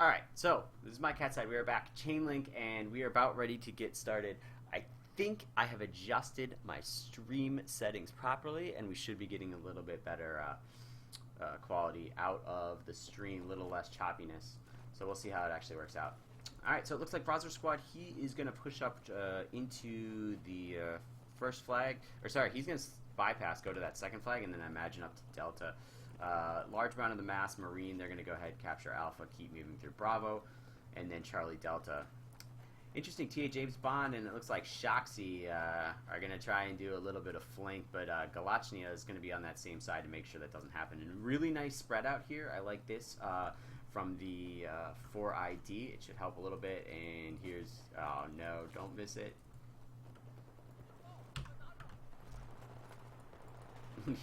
Alright, so this is my cat side. We are back, Chainlink, and we are about ready to get started. I think I have adjusted my stream settings properly, and we should be getting a little bit better quality out of the stream, a little less choppiness. So we'll see how it actually works out. Alright, so it looks like Browser Squad, he is going to push up into the first flag. Or sorry, he's going to bypass, go to that second flag, and then I imagine up to Delta. Large amount of the mass Marine, they're going to go ahead, capture Alpha, keep moving through Bravo, and then Charlie Delta. Interesting, T.A. James Bond and it looks like Shoxy are going to try and do a little bit of flank, but Galachnia is going to be on that same side to make sure that doesn't happen. And really nice spread out here. I like this from the 4ID. It should help a little bit. And here's, oh no, don't miss it.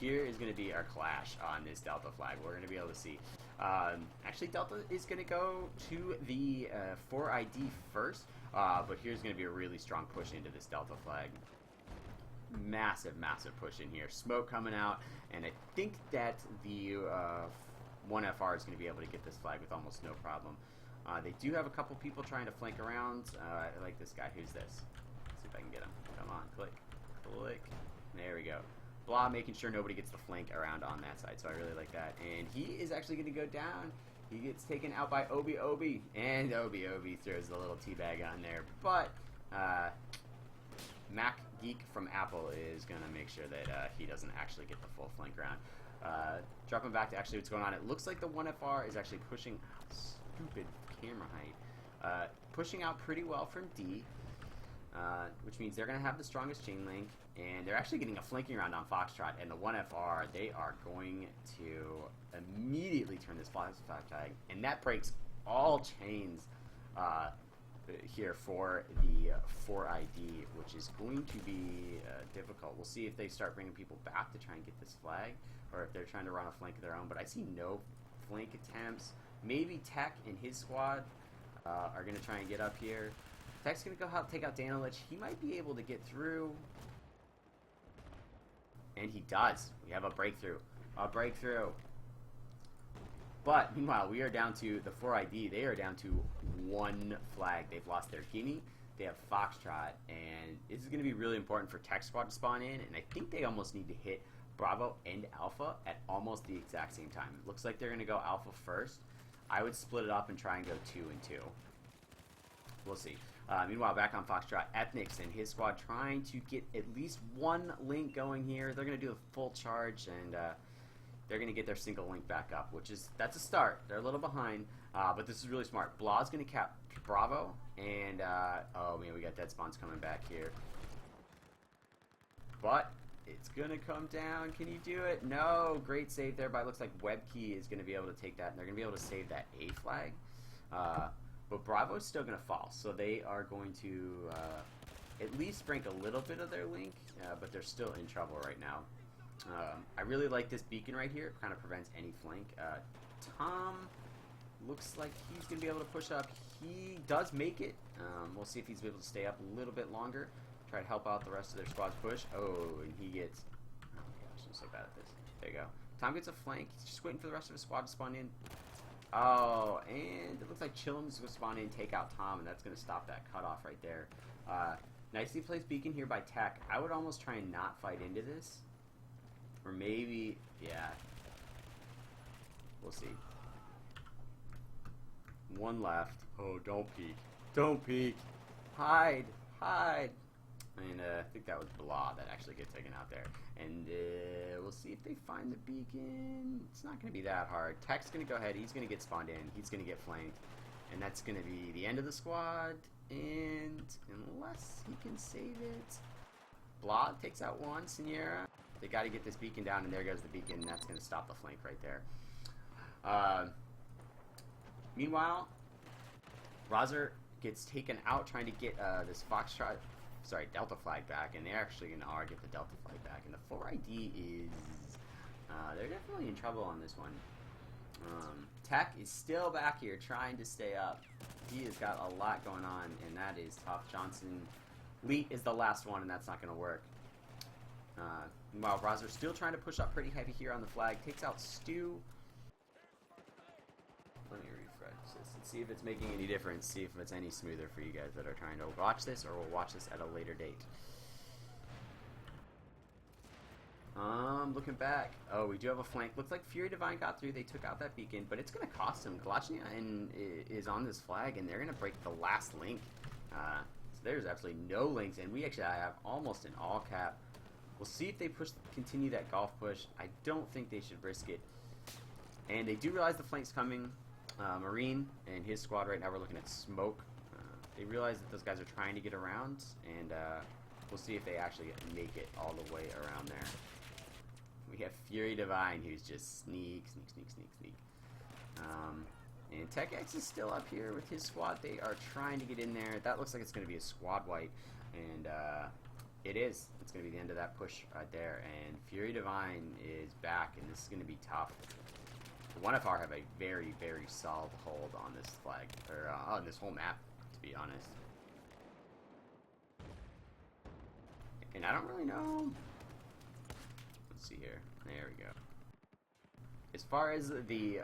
Here is going to be our clash on this Delta flag. We're going to be able to see. Actually, Delta is going to go to the 4ID first, but here's going to be a really strong push into this Delta flag. Massive, massive push in here. Smoke coming out, and I think that the 1FR is going to be able to get this flag with almost no problem. They do have a couple people trying to flank around. I like this guy. Who's this? Let's see if I can get him. Come on, click. Click. There we go. Blah, making sure nobody gets the flank around on that side, so I really like that. And he is actually going to go down. He gets taken out by Obi, and Obi throws a little teabag on there. But Mac Geek from Apple is going to make sure that he doesn't actually get the full flank round. Dropping back to actually what's going on, it looks like the 1FR is actually pushing, stupid camera height, pushing out pretty well from D. Which means they're going to have the strongest chain link, and they're actually getting a flanking round on Foxtrot, and the 1FR, they are going to immediately turn this flag tag, and that breaks all chains here for the 4ID, which is going to be difficult. We'll see if they start bringing people back to try and get this flag, or if they're trying to run a flank of their own, but I see no flank attempts. Maybe Tech and his squad are going to try and get up here. Tech's going to go help take out Danilich. He might be able to get through. And he does. We have a breakthrough. A breakthrough. But, meanwhile, we are down to the 4ID. They are down to one flag. They've lost their Guinea. They have Foxtrot. And this is going to be really important for Tech Squad to spawn in. And I think they almost need to hit Bravo and Alpha at almost the exact same time. It looks like they're going to go Alpha first. I would split it up and try and go 2 and 2. We'll see. Meanwhile, back on Foxtrot, Ethnix and his squad trying to get at least one link going here. They're going to do a full charge, and they're going to get their single link back up, that's a start. They're a little behind, but this is really smart. Blah's going to cap Bravo, and oh man, we got dead spawns coming back here. But it's going to come down. Can you do it? No. Great save there, but it looks like Webkey is going to be able to take that, and they're going to be able to save that A flag. But Bravo is still going to fall, so they are going to at least break a little bit of their link, but they're still in trouble right now. I really like this beacon right here. It kind of prevents any flank. Tom looks like he's going to be able to push up. He does make it. We'll see if he's able to stay up a little bit longer. Try to help out the rest of their squad's push. Oh, and he gets... Oh my gosh, I'm so bad at this. There you go. Tom gets a flank. He's just waiting for the rest of his squad to spawn in. Oh, and it looks like Chillum's going to spawn in and take out Tom, and that's going to stop that cutoff right there. Nicely placed beacon here by Tech. I would almost try and not fight into this. Or maybe, yeah. We'll see. One left. Oh, don't peek. Don't peek. Hide. Hide. And I think that was Blah that actually gets taken out there. And we'll see if they find the beacon. It's not going to be that hard. Tech's going to go ahead. He's going to get spawned in. He's going to get flanked. And that's going to be the end of the squad. And unless he can save it. Blah takes out one. Siniera. They got to get this beacon down. And there goes the beacon. And that's going to stop the flank right there. Meanwhile, Razer gets taken out trying to get this Foxtrot... Sorry, Delta flag back, and they're actually going to get the Delta flag back. And the 4ID is, they're definitely in trouble on this one. Tech is still back here trying to stay up. He has got a lot going on, and that is tough. Johnson, Leet is the last one, and that's not going to work. Meanwhile, Razor's still trying to push up pretty heavy here on the flag. Takes out Stu. Let me refresh. Let's see if it's making any difference. See if it's any smoother for you guys that are trying to watch this, or will watch this at a later date. Looking back. Oh, we do have a flank. Looks like Fury Divine got through. They took out that beacon, but it's going to cost him. Galachnia is on this flag, and they're going to break the last link. So there's absolutely no links, and we actually have almost an all cap. We'll see if they continue that golf push. I don't think they should risk it. And they do realize the flank's coming. Marine and his squad right now, we're looking at smoke. They realize that those guys are trying to get around, and we'll see if they actually make it all the way around there. We have Fury Divine, who's just sneak. And Tech X is still up here with his squad. They are trying to get in there. That looks like it's going to be a squad wipe, and it is. It's going to be the end of that push right there. And Fury Divine is back, and this is going to be tough. The 1FR have a very, very solid hold on this flag, or on this whole map, to be honest. And I don't really know. Let's see here. There we go. As far as the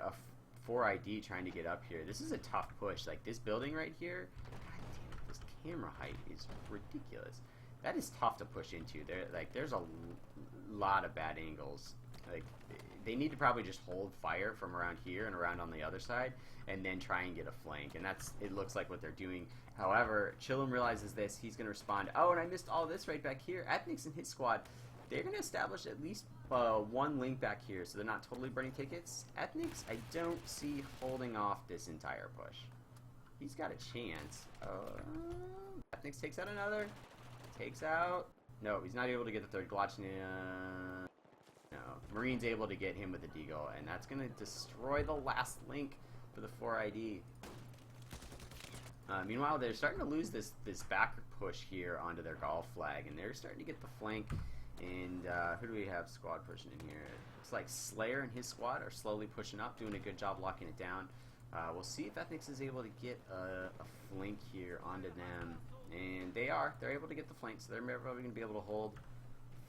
4ID trying to get up here, this is a tough push. Like this building right here, god damn it, this camera height is ridiculous. That is tough to push into. There's a lot of bad angles. Like they need to probably just hold fire from around here and around on the other side, and then try and get a flank. And it looks like what they're doing. However, Chillum realizes this. He's going to respond. Oh, and I missed all this right back here. Ethnics and his squad, they're going to establish at least one link back here, so they're not totally burning tickets. Ethnics, I don't see holding off this entire push. He's got a chance. Ethnics takes out another. Takes out. No, he's not able to get the third. Galachnia. No. Marine's able to get him with a deagle, and that's going to destroy the last link for the 4ID. Meanwhile, they're starting to lose this back push here onto their golf flag, and they're starting to get the flank. And who do we have squad pushing in here? Looks like Slayer and his squad are slowly pushing up, doing a good job locking it down. We'll see if Ethnics is able to get a flank here onto them. And they are. They're able to get the flank, so they're probably going to be able to hold.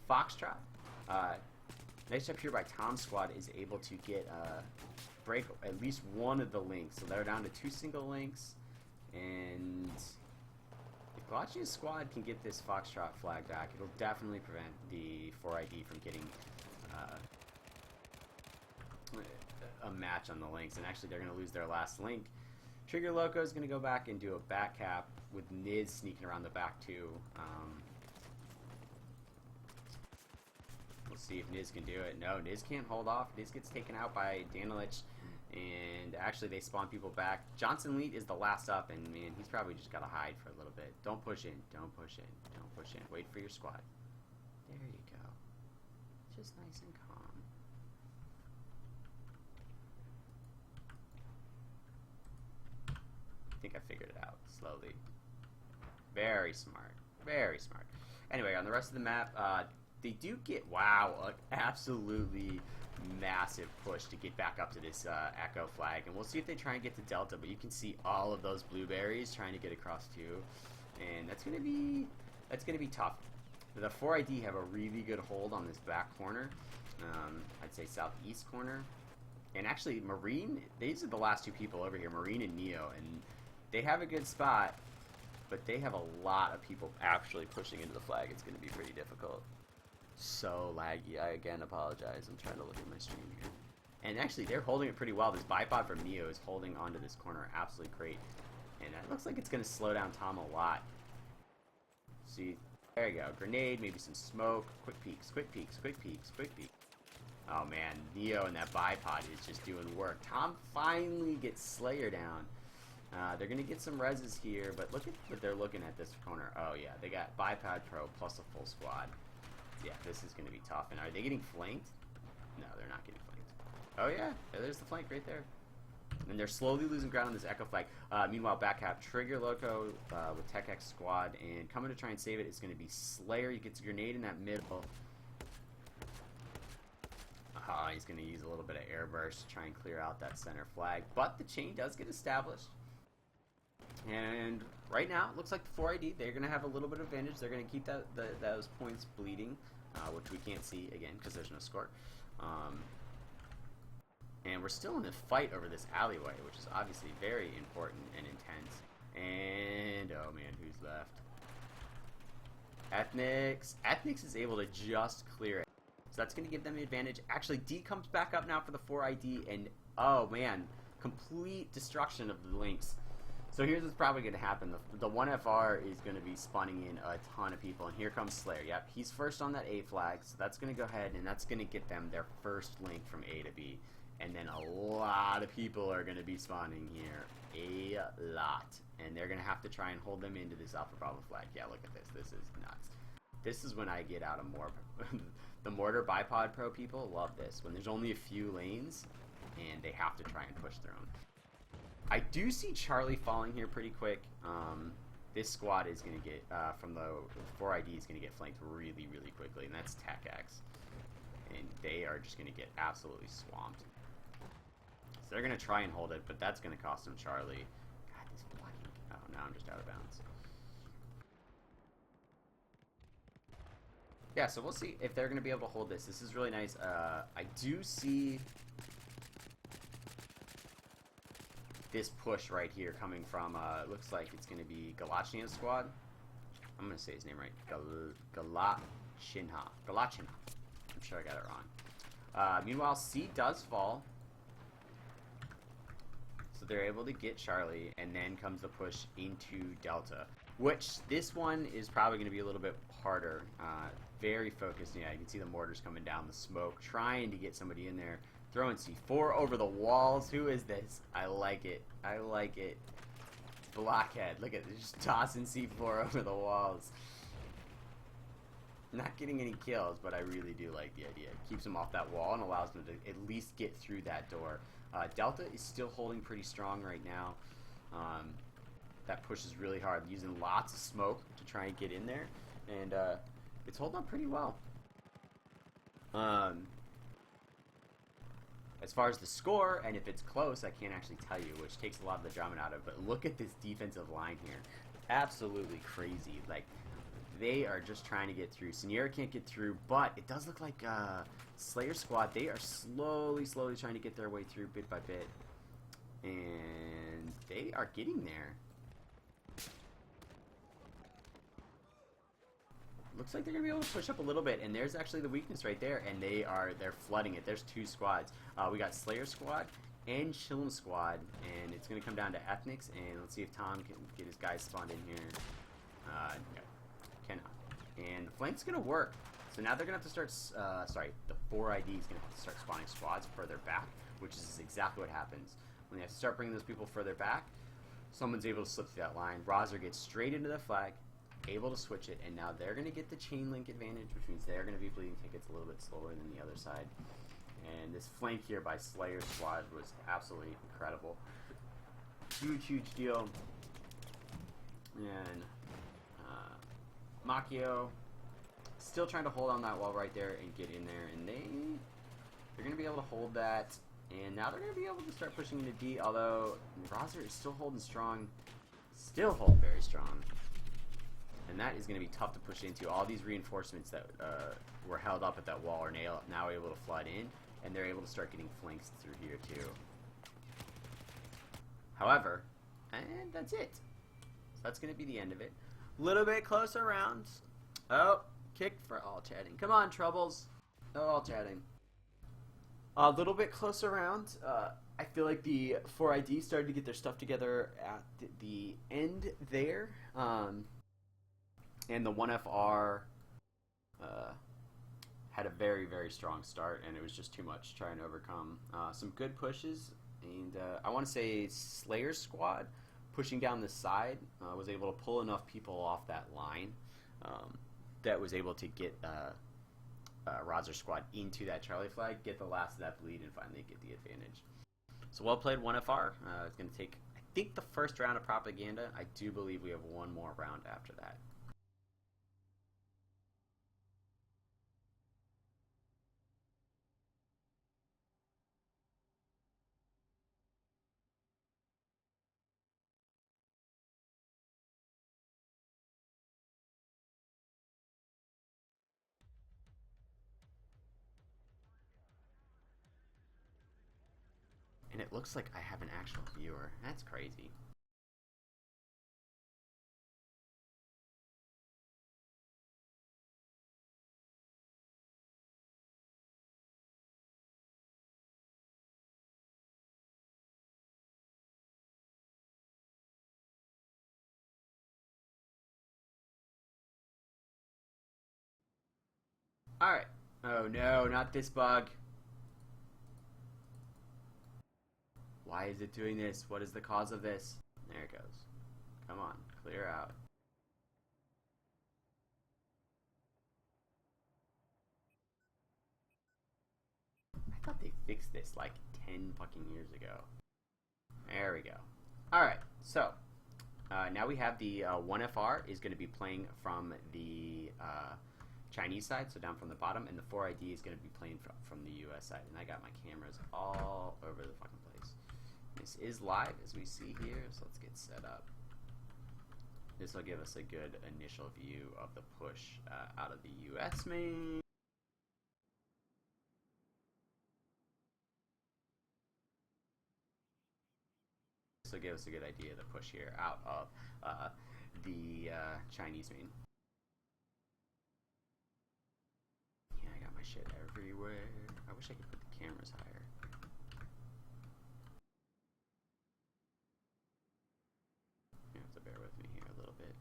Foxtrot. Nice job here by Tom's squad is able to get break at least one of the links. So they're down to 2 single links. And if Galachnia's squad can get this Foxtrot flag back, it'll definitely prevent the 4ID from getting a match on the links. And actually, they're going to lose their last link. Trigger Loco is going to go back and do a back cap with Niz sneaking around the back too. We'll see if Niz can do it. No, Niz can't hold off. Niz gets taken out by Danilich, and actually they spawn people back. Johnson Leet is the last up, and man, he's probably just got to hide for a little bit. Don't push in. Don't push in. Don't push in. Wait for your squad. There you go. Just nice and calm. I think I figured it out slowly. Very smart. Very smart. Anyway, on the rest of the map, they do get, wow, an absolutely massive push to get back up to this Echo flag. And we'll see if they try and get to Delta, but you can see all of those blueberries trying to get across too. And that's going to be tough. The 4ID have a really good hold on this back corner. I'd say southeast corner. And actually, Marine, these are the last 2 people over here, Marine and Neo. And they have a good spot, but they have a lot of people actually pushing into the flag. It's going to be pretty difficult. So laggy. I again apologize. I'm trying to look at my stream here. And actually, they're holding it pretty well. This bipod from Neo is holding onto this corner absolutely great. And it looks like it's going to slow down Tom a lot. See, there you go. Grenade, maybe some smoke. Quick peeks, quick peeks, quick peeks, quick peeks. Oh man, Neo and that bipod is just doing work. Tom finally gets Slayer down. They're going to get some reses here, but look at what they're looking at this corner. Oh yeah, they got bipod pro plus a full squad. Yeah, this is going to be tough. And are they getting flanked? No, they're not getting flanked. Oh yeah, there's the flank right there. And they're slowly losing ground on this Echo flag. Meanwhile, back half, Trigger Loco with Tech X squad, and coming to try and save it is going to be Slayer. He gets a grenade in that middle. He's going to use a little bit of air burst to try and clear out that center flag. But the chain does get established. And right now, it looks like the 4ID, they're going to have a little bit of advantage. They're going to keep those points bleeding, which we can't see, again, because there's no score. And we're still in a fight over this alleyway, which is obviously very important and intense. And, oh man, who's left? Ethnics. Ethnics is able to just clear it. So that's going to give them the advantage. Actually, D comes back up now for the 4ID, and, oh man, complete destruction of the links. So here's what's probably going to happen. The 1FR is going to be spawning in a ton of people, and here comes Slayer. Yep, he's first on that A flag, so that's going to go ahead, and that's going to get them their first link from A to B. And then a lot of people are going to be spawning here. A lot. And they're going to have to try and hold them into this Alpha Bravo flag. Yeah, look at this. This is nuts. This is when I get out of more. The Mortar Bipod Pro people love this. When there's only a few lanes, and they have to try and push their own. I do see Charlie falling here pretty quick. This squad is going to get, from the 4ID, is going to get flanked really, really quickly. And that's TechX. And they are just going to get absolutely swamped. So they're going to try and hold it, but that's going to cost them Charlie. God, this blocking. Oh, now I'm just out of bounds. Yeah, so we'll see if they're going to be able to hold this. This is really nice. I do see this push right here coming from, looks like it's going to be Galachinha's squad. I'm going to say his name right. Galachinha. I'm sure I got it wrong. Meanwhile, C does fall. So they're able to get Charlie, and then comes the push into Delta. Which, this one is probably going to be a little bit harder. Very focused. Yeah, you can see the mortars coming down, the smoke, trying to get somebody in there. Throwing C4 over the walls. Who is this? I like it. I like it. Blockhead. Look at this. Just tossing C4 over the walls. Not getting any kills, but I really do like the idea. It keeps them off that wall and allows them to at least get through that door. Delta is still holding pretty strong right now. That pushes really hard, using lots of smoke to try and get in there. And it's holding up pretty well. As far as the score, and if it's close, I can't actually tell you, which takes a lot of the drama out of it. But look at this defensive line here. Absolutely crazy. Like, they are just trying to get through. Siniera can't get through, but it does look like Slayer squad, they are slowly trying to get their way through bit by bit. And they are getting there. Looks like they're going to be able to push up a little bit, and there's actually the weakness right there, and they're flooding it. There's two squads. We got Slayer squad and Chillum squad, and it's going to come down to Ethnics, and let's see if Tom can get his guys spawned in here. No, cannot. And the flank's going to work. So now they're going to have to start, the 4ID is going to have to start spawning squads further back, which is exactly what happens. When they have to start bringing those people further back, someone's able to slip through that line. Rozer gets straight into the flag, able to switch it, and now they're going to get the Chainlink advantage, which means they're going to be bleeding tickets a little bit slower than the other side. And this flank here by Slayer's squad was absolutely incredible. Huge deal. And Macchio still trying to hold on that wall right there and get in there, and they're going to be able to hold that. And now they're going to be able to start pushing into D, although Rozer is still holding strong. Still hold very strong. And that is going to be tough to push into. All these reinforcements that were held up at that wall are now able to flood in, and they're able to start getting flanks through here too. However, and that's it. So that's going to be the end of it. Little bit closer rounds. Oh, kick for all chatting. Come on, Troubles. No all chatting. A little bit closer round. I feel like the 4ID started to get their stuff together at the end there. And the 1FR had a very strong start, and it was just too much trying to overcome. Some good pushes, and I want to say Slayer's squad pushing down the side was able to pull enough people off that line that was able to get Rozer's squad into that Charlie flag, get the last of that bleed, and finally get the advantage. So well played, 1FR. It's going to take, I think, the first round of Propaganda. I do believe we have one more round after that. And it looks like I have an actual viewer. That's crazy. Alright. Oh no, not this bug. Why is it doing this? What is the cause of this? There it goes. Come on, clear out. I thought they fixed this like 10 fucking years ago. There we go. Alright, so now we have the 1FR is going to be playing from the Chinese side, so down from the bottom, and the 4ID is going to be playing from the US side. And I got my cameras all over the fucking place. This is live, as we see here, so let's get set up. This will give us a good initial view of the push out of the US main. This will give us a good idea of the push here out of the Chinese main. Yeah, I got my shit everywhere. I wish I could put the cameras higher. You have to bear with me here a little bit.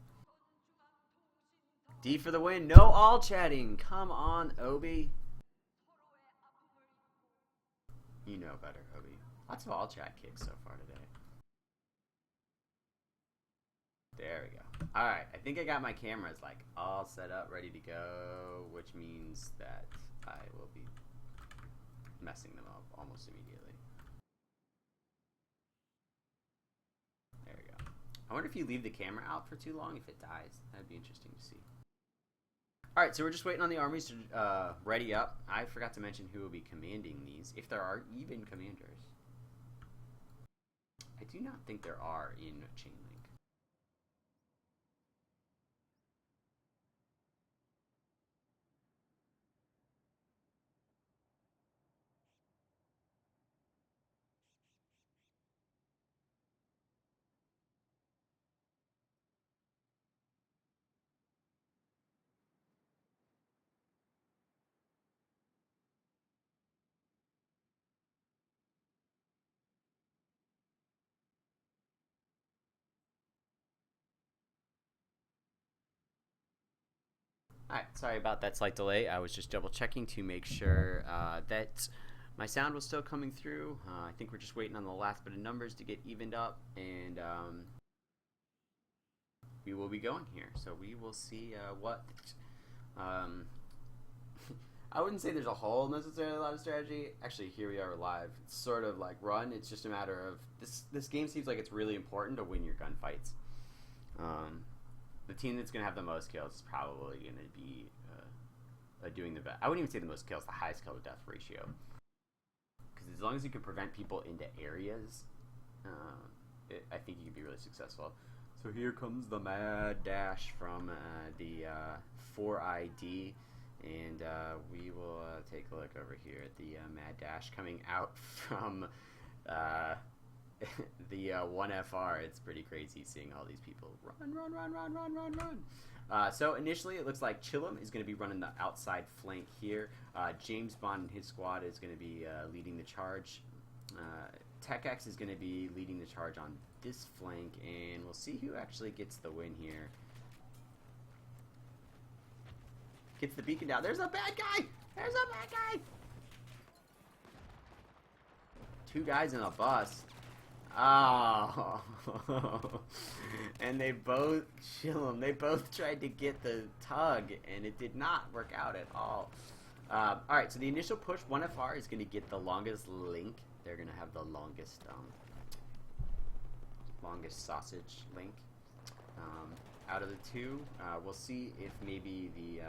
D for the win. No all chatting. Come on, Obi. You know better, Obi. Lots of all chat kicks so far today. There we go. Alright, I think I got my cameras like all set up, ready to go, which means that I will be messing them up almost immediately. There we go. I wonder if you leave the camera out for too long, if it dies. That'd be interesting to see. Alright, so we're just waiting on the armies to ready up. I forgot to mention who will be commanding these, if there are even commanders. I do not think there are in Chainlink. Alright, sorry about that slight delay. I was just double checking to make sure that my sound was still coming through. I think we're just waiting on the last bit of numbers to get evened up, and we will be going here. So we will see what... I wouldn't say there's a whole necessarily a lot of strategy. Actually, here we are live. It's sort of like run. It's just a matter of... This game seems like it's really important to win your gunfights. The team that's going to have the most kills is probably going to be doing the best. I wouldn't even say the most kills, the highest kill to death ratio. Because as long as you can prevent people into areas, I think you can be really successful. So here comes the mad dash from the 4ID. And we will take a look over here at the mad dash coming out from... the 1FR. It's pretty crazy seeing all these people run. So initially it looks like Chillum is going to be running the outside flank here. James Bond and his squad is going to be leading the charge. TechX is going to be leading the charge on this flank, and we'll see who actually gets the win here. Gets the beacon down. There's a bad guy! There's a bad guy! Two guys in a bus. Oh, and they both they both tried to get the tug, and it did not work out at all. Alright, so the initial push, 1FR is going to get the longest link. They're going to have the longest sausage link out of the two. We'll see if maybe the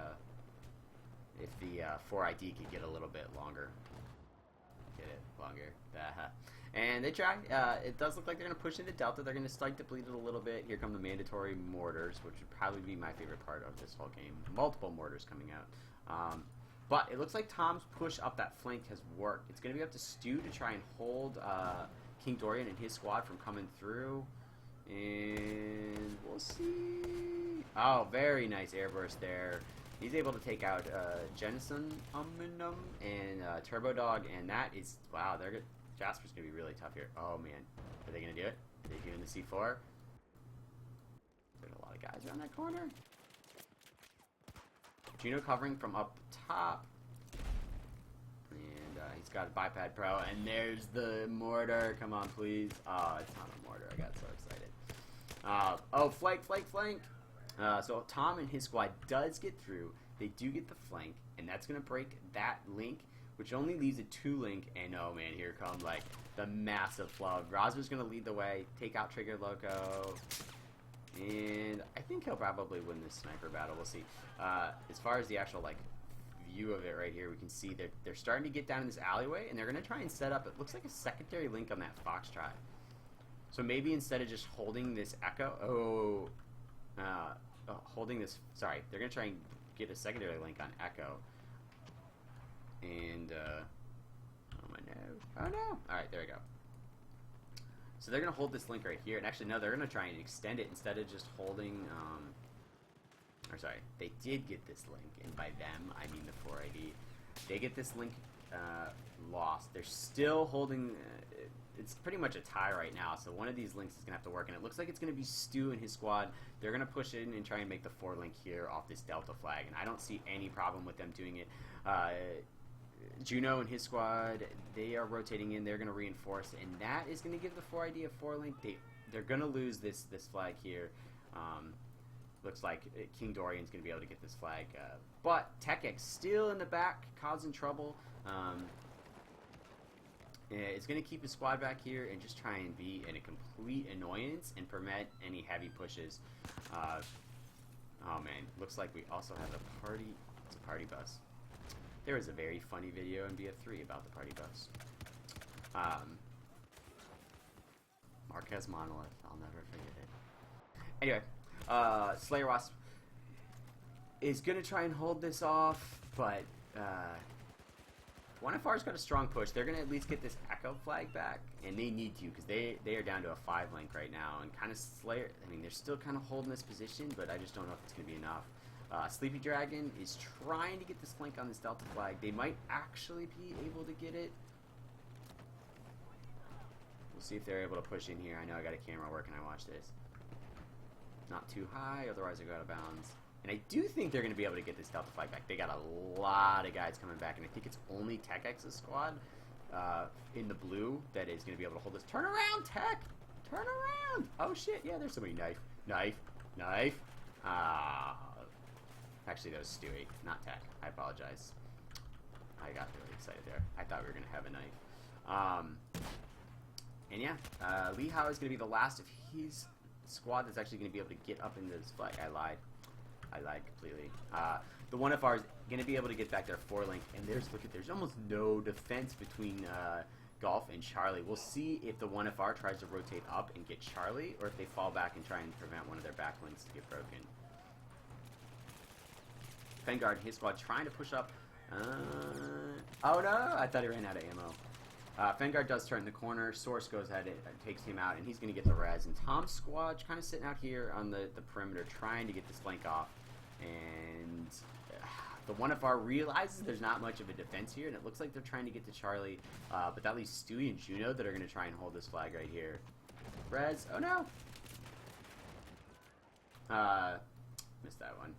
4ID could get a little bit longer. Get it longer. And they try. It does look like they're going to push into Delta. They're going to start to bleed it a little bit. Here come the mandatory mortars, which would probably be my favorite part of this whole game. Multiple mortars coming out. But it looks like Tom's push up that flank has worked. It's going to be up to Stu to try and hold King Dorian and his squad from coming through. And we'll see. Oh, very nice airburst there. He's able to take out Jensen and Turbo Dog, and that is, wow, they're good. Jasper's going to be really tough here. Oh, man. Are they going to do it? Are they doing the C4? There's a lot of guys around that corner. Juno covering from up top. And he's got a Biped Pro, and there's the mortar. Come on, please. Oh, it's not a mortar. I got so excited. Oh, flank. So Tom and his squad does get through. They do get the flank, and that's going to break that link, which only leaves a 2-link. And oh man, here comes like the massive flood. Rosber's going to lead the way, take out Trigger Loco, and I think he'll probably win this sniper battle. We'll see. As far as the actual like view of it right here, we can see that they're starting to get down in this alleyway, and they're going to try and set up, it looks like a secondary link on that Foxtrot. So maybe instead of just holding this Echo, holding this, sorry, they're going to try and get a secondary link on Echo. And, oh no. Alright, there we go. So they're going to hold this link right here. And actually, no, they're going to try and extend it instead of just holding, or sorry, they did get this link. And by them, I mean the 480. They get this link lost. They're still holding, it's pretty much a tie right now. So one of these links is going to have to work. And it looks like it's going to be Stu and his squad. They're going to push in and try and make the 4-link here off this Delta flag. And I don't see any problem with them doing it. Juno and his squad, they are rotating in. They're going to reinforce, and that is going to give the 4ID a 4-link. They're going to lose this flag here. Looks like King Dorian's going to be able to get this flag, but TechX still in the back, causing trouble. It's going to keep his squad back here and just try and be in a complete annoyance and prevent any heavy pushes. Oh man, looks like we also have a party. It's a party bus. There was a very funny video in BF3 about the party bus. Marquez Monolith, I'll never forget it. Anyway, Slayer Wasp is going to try and hold this off, but 1FR's got a strong push. They're going to at least get this Echo flag back, and they need to because they are down to a 5-link right now. And kind of Slayer, I mean, they're still kind of holding this position, but I just don't know if it's going to be enough. Sleepy Dragon is trying to get this flank on this Delta flag. They might actually be able to get it. We'll see if they're able to push in here. I know I got a camera working. I watch this. Not too high, otherwise I go out of bounds. And I do think they're going to be able to get this Delta flag back. They got a lot of guys coming back, and I think it's only TechX's squad in the blue that is going to be able to hold this. Turn around, Tech! Turn around! Oh shit, yeah, there's somebody. Knife. Actually, that was Stewie, not Tech. I apologize. I got really excited there. I thought we were going to have a knife. And yeah, Lee Howe is going to be the last of his squad that's actually going to be able to get up into this flag. I lied completely. The 1FR is going to be able to get back their 4-link, and there's almost no defense between Golf and Charlie. We'll see if the 1FR tries to rotate up and get Charlie, or if they fall back and try and prevent one of their back links to get broken. Vanguard and his squad trying to push up. Oh no! I thought he ran out of ammo. Vanguard does turn the corner. Source goes ahead and takes him out, and he's going to get the res. And Tom's squad kind of sitting out here on the perimeter trying to get this flank off. And the 1FR realizes there's not much of a defense here, and it looks like they're trying to get to Charlie. But that leaves Stewie and Juno that are going to try and hold this flag right here. Res. Oh no! Missed that one.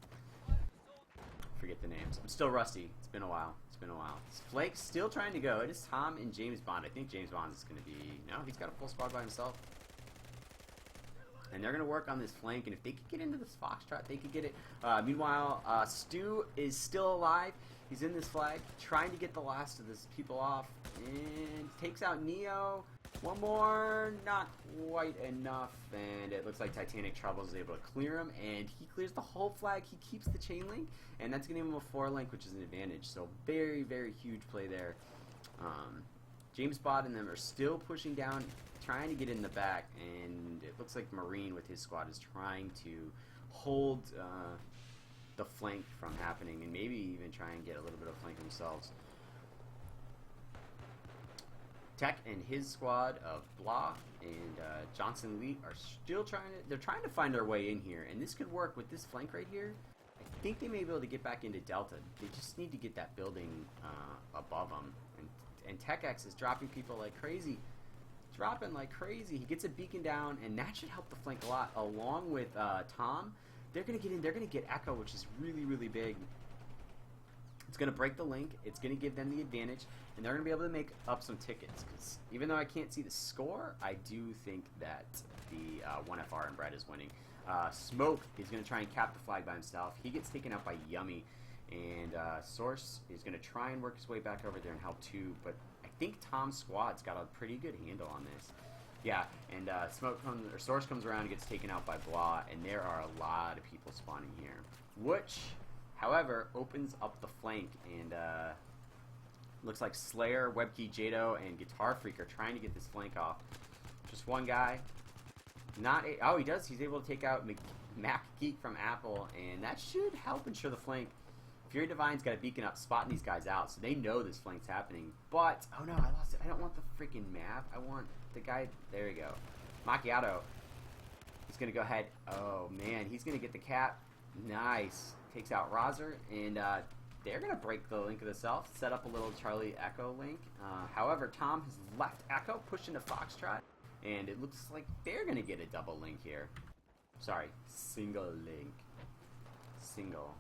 Forget the names. I'm still rusty. It's been a while. Flake's still trying to go. It is Tom and James Bond. I think James Bond is going to be... No, he's got a full squad by himself. And they're going to work on this flank, and if they could get into this Foxtrot, they could get it. Meanwhile, Stu is still alive. He's in this flag, trying to get the last of his people off, and takes out Neo. One more, not quite enough, and it looks like Titanic Troubles is able to clear him, and he clears the whole flag. He keeps the Chainlink, and that's going to give him a 4-link, which is an advantage. So very, very huge play there. James Bond and them are still pushing down, trying to get in the back, and it looks like Marine with his squad is trying to hold the flank from happening, and maybe even try and get a little bit of flank themselves. Tech and his squad of Blah and Johnson Lee are still they're trying to find their way in here, and this could work with this flank right here. I think they may be able to get back into Delta. They just need to get that building above them. And TechX is dropping people like crazy. Dropping like crazy. He gets a beacon down, and that should help the flank a lot. Along with Tom, they're going to get in. They're going to get Echo, which is really, really big. It's going to break the link. It's going to give them the advantage, and they're going to be able to make up some tickets. Because even though I can't see the score, I do think that the 1FR and Brett is winning. Smoke is going to try and cap the flag by himself. He gets taken out by Yummy, and Source is going to try and work his way back over there and help too. But I think Tom's squad's got a pretty good handle on this. Yeah, and Source comes around and gets taken out by Blah, and there are a lot of people spawning here, which, however, opens up the flank, and looks like Slayer, Webkey, Jado, and Guitar Freak are trying to get this flank off. Just one guy. Oh, he does. He's able to take out Mac Geek from Apple, and that should help ensure the flank. Fury Divine's got a beacon up, spotting these guys out, so they know this flank's happening. But, oh no, I lost it. I don't want the freaking map. I want the guy. There we go. Macchiato. He's going to go ahead. Oh, man. He's going to get the cap. Nice. Takes out Rozer, and they're going to break the link of the self, set up a little Charlie Echo link. However, Tom has left Echo, pushed into Foxtrot, and it looks like they're going to get a double link here. Sorry, single link. Single.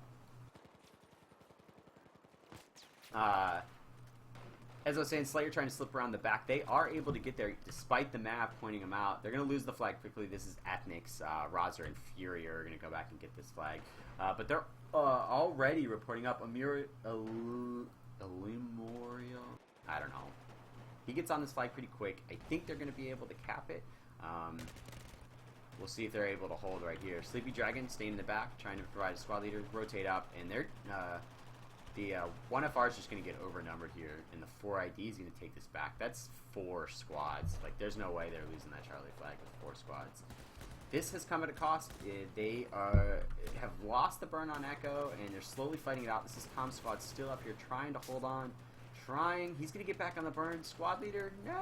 As I was saying, Slayer trying to slip around the back. They are able to get there despite the map pointing them out. They're going to lose the flag quickly. This is Ethnics. Rozer and Fury are going to go back and get this flag. But they're already reporting up Memorial. I don't know. He gets on this flag pretty quick. I think they're going to be able to cap it. We'll see if they're able to hold right here. Sleepy Dragon staying in the back, trying to provide a squad leader. Rotate up, and they're... The 1FR is just going to get overnumbered here, and the 4ID is going to take this back. That's 4 squads. Like, there's no way they're losing that Charlie flag with 4 squads. This has come at a cost. They have lost the burn on Echo, and they're slowly fighting it out. This is Tom's squad still up here trying to hold on. He's going to get back on the burn. Squad leader, no!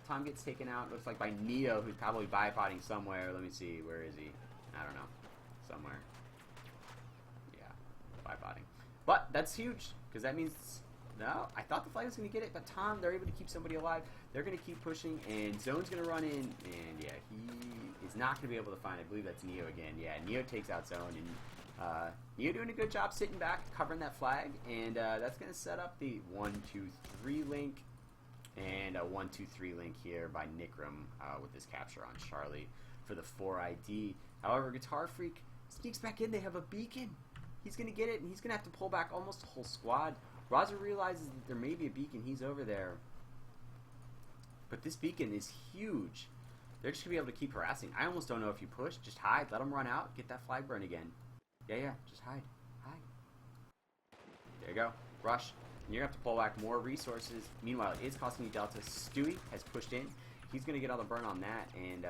Tom gets taken out, looks like by Neo, who's probably bipoding somewhere. Let me see. Where is he? I don't know. Somewhere. Yeah, bipoding. But that's huge, because that means, no, I thought the flag was going to get it, but Tom, they're able to keep somebody alive. They're going to keep pushing, and Zone's going to run in, and yeah, he is not going to be able to find, I believe that's Neo again. Yeah, Neo takes out Zone, and Neo doing a good job sitting back, covering that flag, and that's going to set up the 1-2-3 link, and a 1-2-3 link here by Nikram with this capture on Charlie for the 4ID. However, Guitar Freak sneaks back in. They have a beacon. He's going to get it, and he's going to have to pull back almost a whole squad. Rozer realizes that there may be a beacon. He's over there. But this beacon is huge. They're just going to be able to keep harassing. I almost don't know if you push. Just hide. Let them run out. Get that flag burn again. Yeah. Just hide. Hide. There you go. Rush. And you're going to have to pull back more resources. Meanwhile, it is costing you Delta. Stewie has pushed in. He's going to get all the burn on that, and